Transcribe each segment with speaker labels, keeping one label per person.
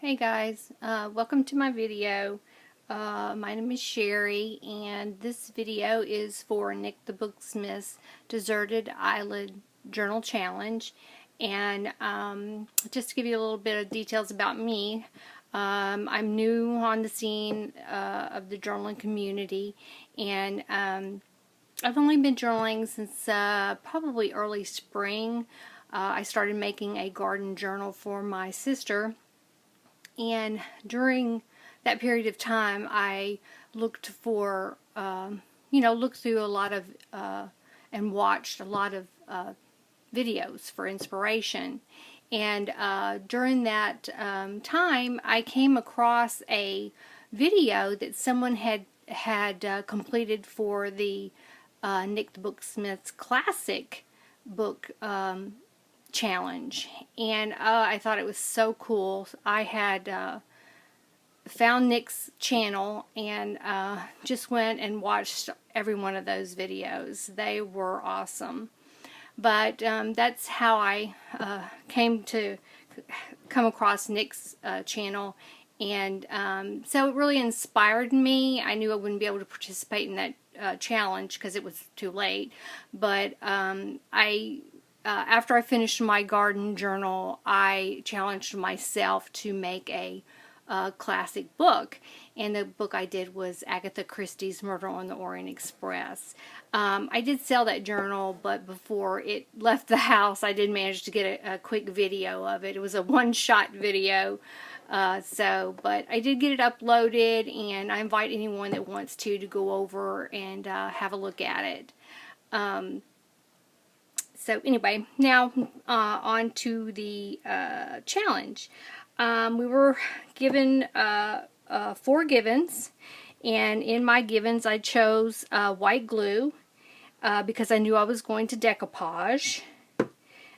Speaker 1: Hey guys, welcome to my video. My name is Sherry, and this video is for Nik the Booksmith's Deserted Island Journal Challenge. And just to give you a little bit of details about me, I'm new on the scene of the journaling community, and I've only been journaling since probably early spring. I started making a garden journal for my sister. And during that period of time, I looked for, looked through a lot of, and watched a lot of videos for inspiration. And during that time, I came across a video that someone had completed for the Nik the Booksmith's classic book challenge, and I thought it was so cool. I had found Nik's channel and just went and watched every one of those videos. They were awesome. But that's how I come across Nik's channel, and so it really inspired me. I knew I wouldn't be able to participate in that challenge because it was too late, but after I finished my garden journal, I challenged myself to make a classic book, and the book I did was Agatha Christie's Murder on the Orient Express. I did sell that journal, but before it left the house, I did manage to get a quick video of it. It was a one-shot video, but I did get it uploaded, and I invite anyone that wants to go over and have a look at it. So anyway, now on to the challenge. We were given 4 givens, and in my givens I chose white glue because I knew I was going to decoupage.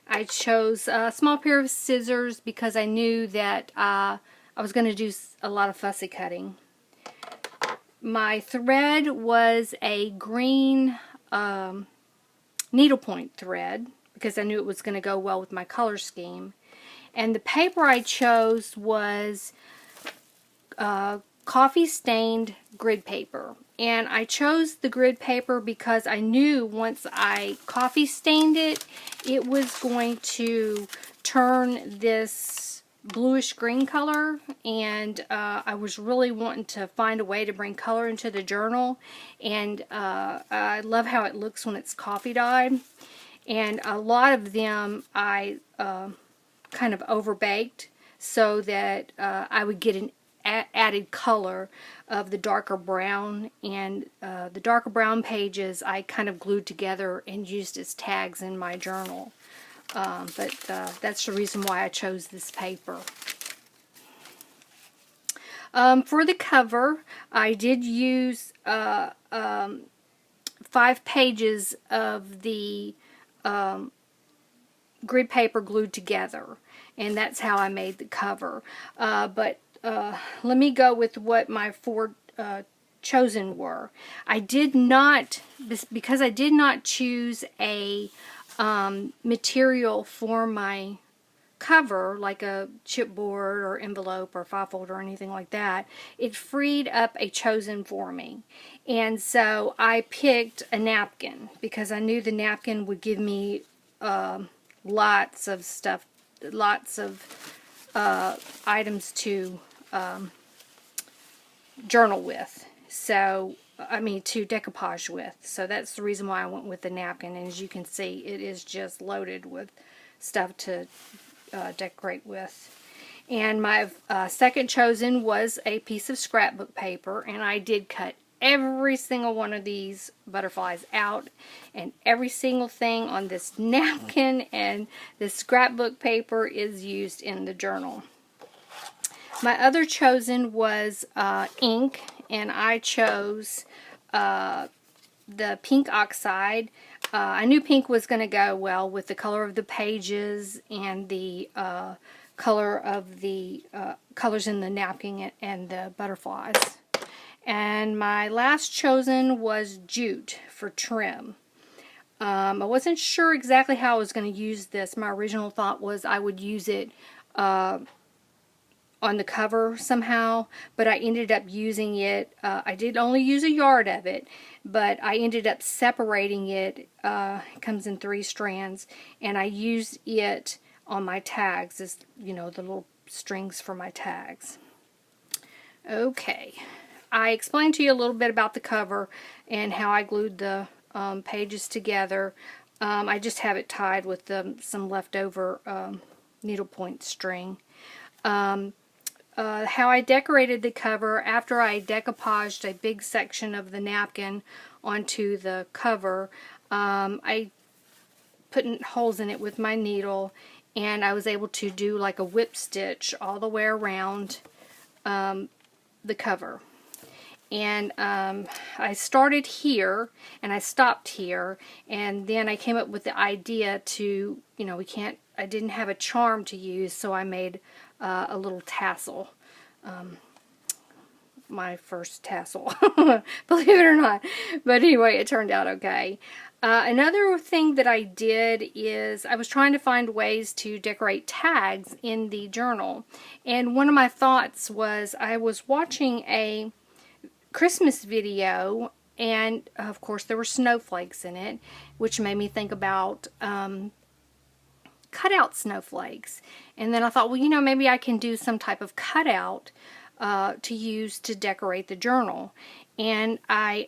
Speaker 1: I chose a small pair of scissors because I knew that I was going to do a lot of fussy cutting. My thread was a green needlepoint thread because I knew it was going to go well with my color scheme. And the paper I chose was coffee stained grid paper. And I chose the grid paper because I knew once I coffee stained it, it was going to turn this bluish green color, and I was really wanting to find a way to bring color into the journal, and I love how it looks when it's coffee dyed. And a lot of them I kind of overbaked so that I would get an added color of the darker brown, and the darker brown pages I kind of glued together and used as tags in my journal. But that's the reason why I chose this paper. For the cover, I did use 5 pages of the grid paper glued together, and that's how I made the cover. But let me go with what my 4 chosen were. I did not, because I did not choose a material for my cover, like a chipboard or envelope or file folder or anything like that, it freed up a chosen for me. And so I picked a napkin because I knew the napkin would give me lots of stuff, lots of items to journal with. So to decoupage with. So that's the reason why I went with the napkin. And as you can see, it is just loaded with stuff to decorate with. And my second chosen was a piece of scrapbook paper, and I did cut every single one of these butterflies out, and every single thing on this napkin and this scrapbook paper is used in the journal. My other chosen was ink, and I chose the pink oxide. I knew pink was going to go well with the color of the pages and the color of the colors in the napkin and the butterflies. And my last chosen was jute for trim. I wasn't sure exactly how I was going to use this. My original thought was I would use it on the cover somehow, but I ended up using it. I did only use a yard of it, but I ended up separating it. It comes in 3 strands, and I used it on my tags as, you know, the little strings for my tags. Okay, I explained to you a little bit about the cover and how I glued the pages together. I just have it tied with some leftover needlepoint string. How I decorated the cover: after I decoupaged a big section of the napkin onto the cover, I put holes in it with my needle, and I was able to do like a whip stitch all the way around the cover. And I started here and I stopped here, and then I came up with the idea to, you know, I didn't have a charm to use, so I made a little tassel. My first tassel, believe it or not. But anyway, it turned out okay. Another thing that I did is I was trying to find ways to decorate tags in the journal. And one of my thoughts was, I was watching a Christmas video, and of course there were snowflakes in it, which made me think about cutout snowflakes. And then I thought, well, you know, maybe I can do some type of cutout to use to decorate the journal. And I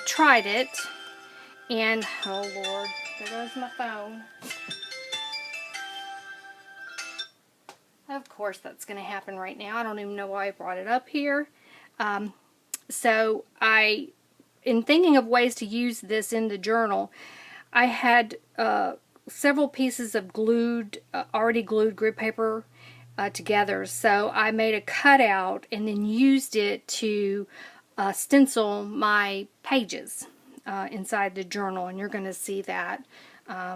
Speaker 1: tried it, and oh Lord, there goes my phone. Of course that's going to happen right now. I don't even know why I brought it up here. So in thinking of ways to use this in the journal, I had several pieces of already glued grid paper together. So I made a cutout and then used it to stencil my pages inside the journal, and you're going to see that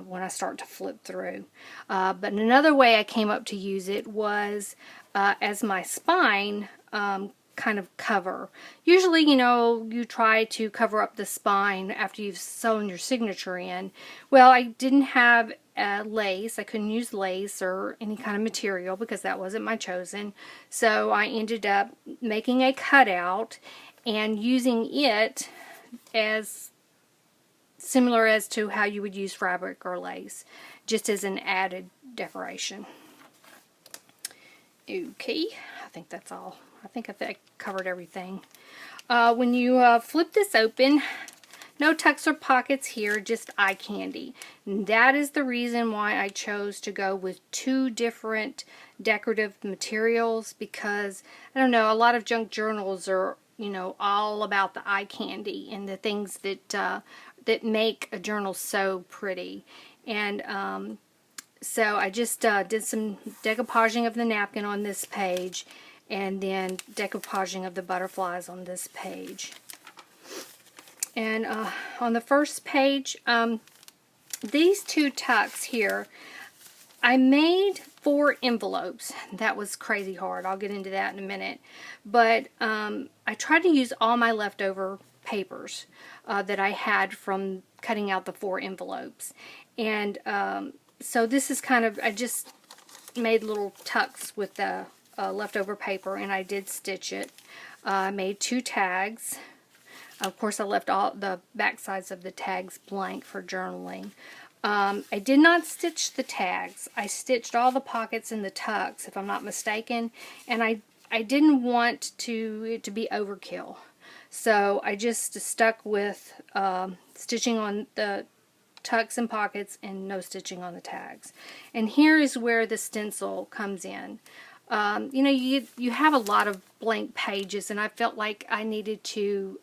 Speaker 1: when I start to flip through. But another way I came up to use it was as my spine kind of cover. Usually, you know, you try to cover up the spine after you've sewn your signature in. Well, I didn't have lace. I couldn't use lace or any kind of material because that wasn't my chosen. So I ended up making a cutout and using it as similar as to how you would use fabric or lace, just as an added decoration. Okay, I think that's all. I think I covered everything. When you flip this open, no tucks or pockets here, just eye candy. And that is the reason why I chose to go with 2 different decorative materials, because, I don't know, a lot of junk journals are, you know, all about the eye candy and the things that that make a journal so pretty. And so I just did some decoupaging of the napkin on this page, and then decoupaging of the butterflies on this page. And on the first page, these 2 tucks here, I made 4 envelopes. That was crazy hard. I'll get into that in a minute. But I tried to use all my leftover papers that I had from cutting out the 4 envelopes. And so this is kind of, I just made little tucks with the leftover paper, and I did stitch it. I made 2 tags. Of course, I left all the back sides of the tags blank for journaling. I did not stitch the tags. I stitched all the pockets and the tucks, if I'm not mistaken, and I didn't want it to be overkill. So I just stuck with stitching on the tucks and pockets and no stitching on the tags. And here is where the stencil comes in. You know, you have a lot of blank pages, and I felt like I needed to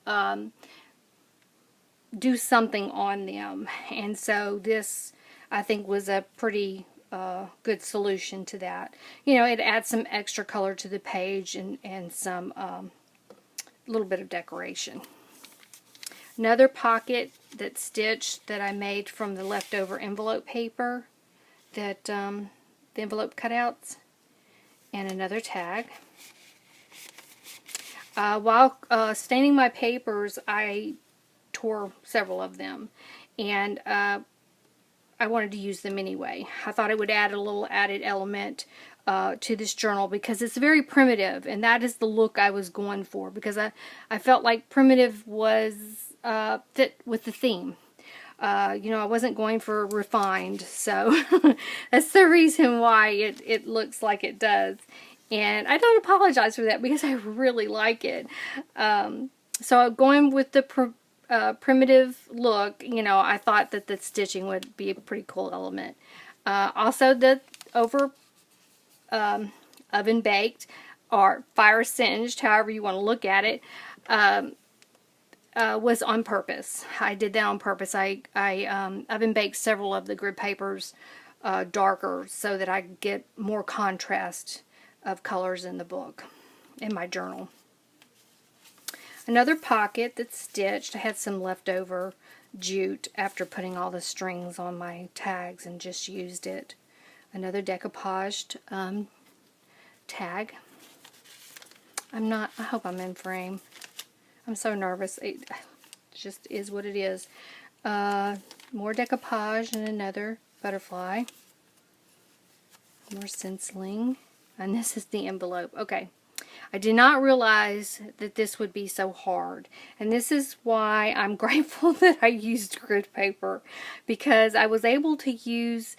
Speaker 1: do something on them, and so this, I think, was a pretty good solution to that. You know, it adds some extra color to the page and some little bit of decoration. Another pocket that's stitched that I made from the leftover envelope paper, that the envelope cutouts. And another tag. While staining my papers, I tore several of them, and I wanted to use them anyway. I thought it would add a little added element to this journal because it's very primitive, and that is the look I was going for because I felt like primitive was fit with the theme. You know, I wasn't going for refined, so that's the reason why it looks like it does. And I don't apologize for that because I really like it. So going with the primitive look, you know, I thought that the stitching would be a pretty cool element. Also, the oven baked or fire singed, however you want to look at it, was on purpose. I did that on purpose. I oven baked several of the grid papers darker so that I could get more contrast of colors in the book, in my journal. Another pocket that's stitched. I had some leftover jute after putting all the strings on my tags and just used it. Another decoupaged tag. I hope I'm in frame. I'm so nervous. It just is what it is. More decoupage and another butterfly. More stenciling. And this is the envelope. Okay. I did not realize that this would be so hard. And this is why I'm grateful that I used grid paper. Because I was able to use,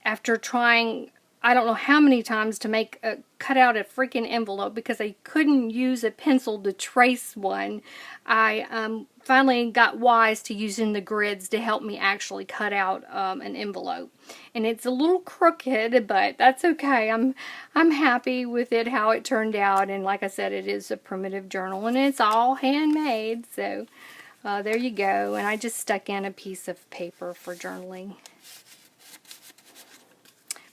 Speaker 1: after trying I don't know how many times to cut out a freaking envelope because I couldn't use a pencil to trace one. I finally got wise to using the grids to help me actually cut out an envelope. And it's a little crooked, but that's okay. I'm happy with it, how it turned out. And like I said, it is a primitive journal and it's all handmade. So there you go. And I just stuck in a piece of paper for journaling.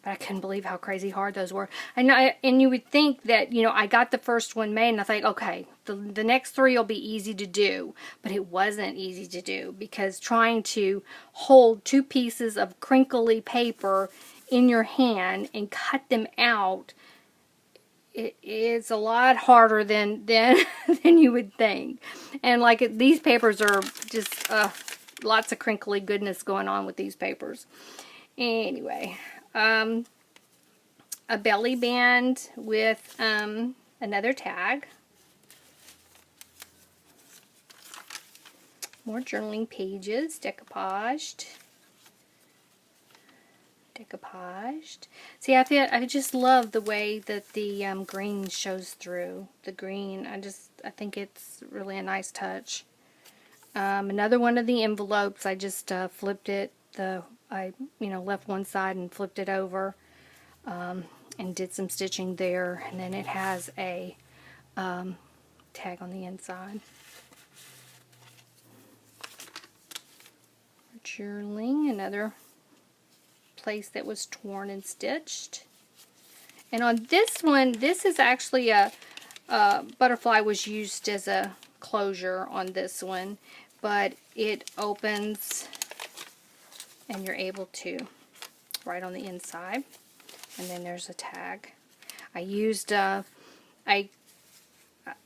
Speaker 1: I couldn't believe how crazy hard those were. And you would think that, you know, I got the first one made and I think, okay, the next three will be easy to do. But it wasn't easy to do because trying to hold two pieces of crinkly paper in your hand and cut them out, it is a lot harder than you would think. And like these papers are just lots of crinkly goodness going on with these papers. Anyway. A belly band with another tag. More journaling pages, decoupaged. See, I just love the way that the green shows through. The green, I think it's really a nice touch. Another one of the envelopes, I just flipped it. I left one side and flipped it over and did some stitching there, and then it has a tag on the inside. Journaling, another place that was torn and stitched. And on this one, this is actually a butterfly was used as a closure on this one, but it opens and you're able to write on the inside, and then there's a tag. I used on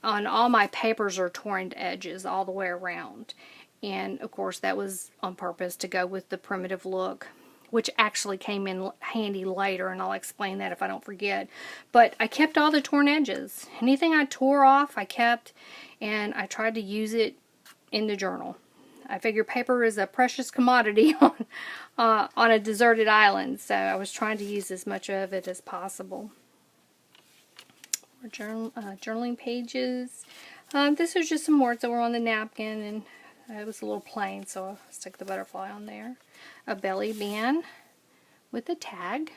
Speaker 1: all my papers are torn edges all the way around, and of course that was on purpose to go with the primitive look, which actually came in handy later, and I'll explain that if I don't forget. But I kept all the torn edges. Anything I tore off I kept, and I tried to use it in the journal. I figure paper is a precious commodity on a deserted island, so I was trying to use as much of it as possible. More journaling pages. This was just some words that were on the napkin, and it was a little plain, so I stuck the butterfly on there. A belly band with a tag.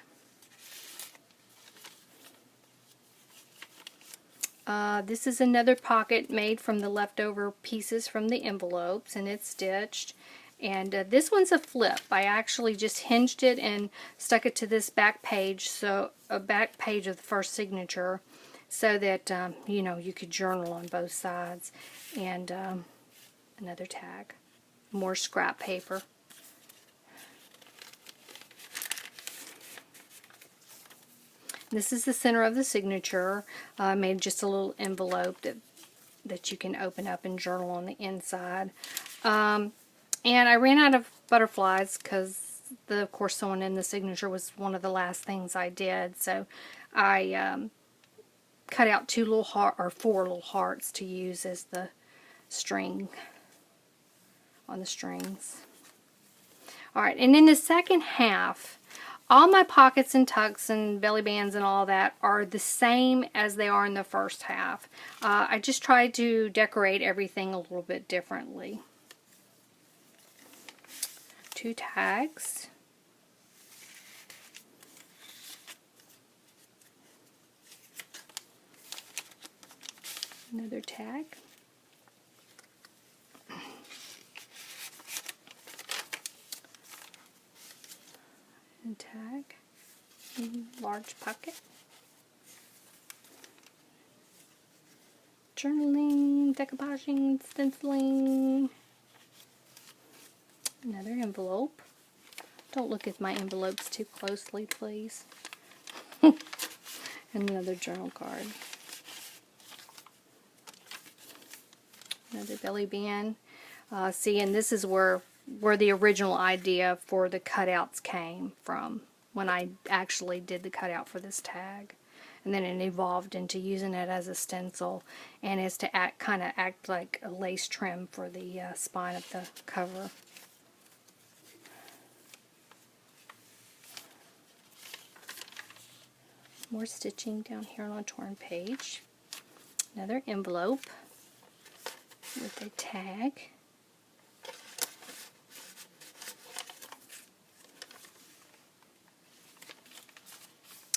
Speaker 1: This is another pocket made from the leftover pieces from the envelopes, and it's stitched. And this one's a flip. I actually just hinged it and stuck it to this back page, so a back page of the first signature, so that you could journal on both sides. And another tag. More scrap paper. This is the center of the signature. I made just a little envelope that you can open up and journal on the inside. And I ran out of butterflies because of course, sewing in the signature was one of the last things I did. So I cut out 4 little hearts to use as the string on the strings. Alright, and in the second half, all my pockets and tucks and belly bands and all that are the same as they are in the first half. I just tried to decorate everything a little bit differently. 2 tags. Another tag. And tag. Large pocket. Journaling, decoupaging, stenciling. Another envelope. Don't look at my envelopes too closely, please. And another journal card. Another belly band. See, and this is where the original idea for the cutouts came from, when I actually did the cutout for this tag. And then it evolved into using it as a stencil, and is to kind of act like a lace trim for the spine of the cover. More stitching down here on a torn page. Another envelope with a tag.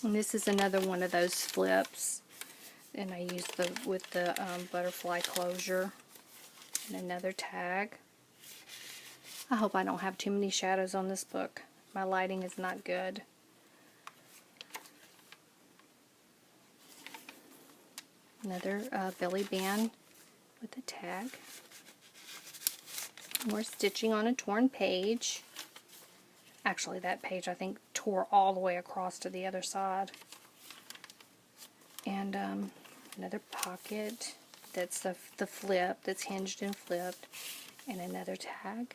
Speaker 1: And this is another one of those flips, and I used with the butterfly closure. And another tag. I hope I don't have too many shadows on this book. My lighting is not good. Another belly band with a tag. More stitching on a torn page. Actually, that page I think tore all the way across to the other side. And another pocket that's the flip, that's hinged and flipped. And another tag.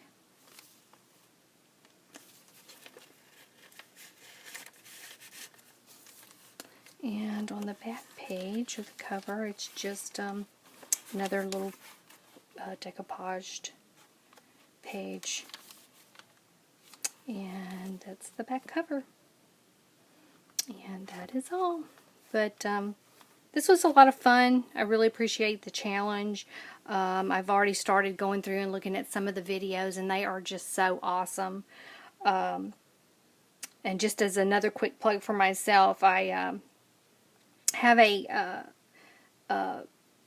Speaker 1: And on the back page of the cover, it's just another little decoupaged page. And that's the back cover. And that is all. But this was a lot of fun. I really appreciate the challenge. I've already started going through and looking at some of the videos, and they are just so awesome. And just as another quick plug for myself, I have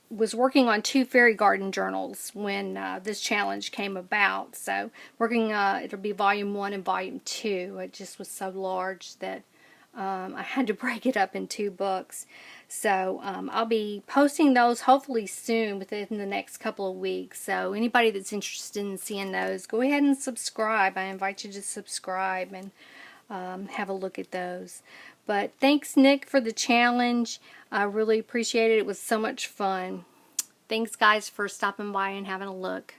Speaker 1: was working on 2 fairy garden journals when this challenge came about. So working, it'll be volume 1 and volume 2. It just was so large that I had to break it up in 2 books. So I'll be posting those hopefully soon, within the next couple of weeks. So anybody that's interested in seeing those, go ahead and subscribe. I invite you to subscribe and have a look at those. But thanks, Nick, for the challenge. I really appreciate it. It was so much fun. Thanks, guys, for stopping by and having a look.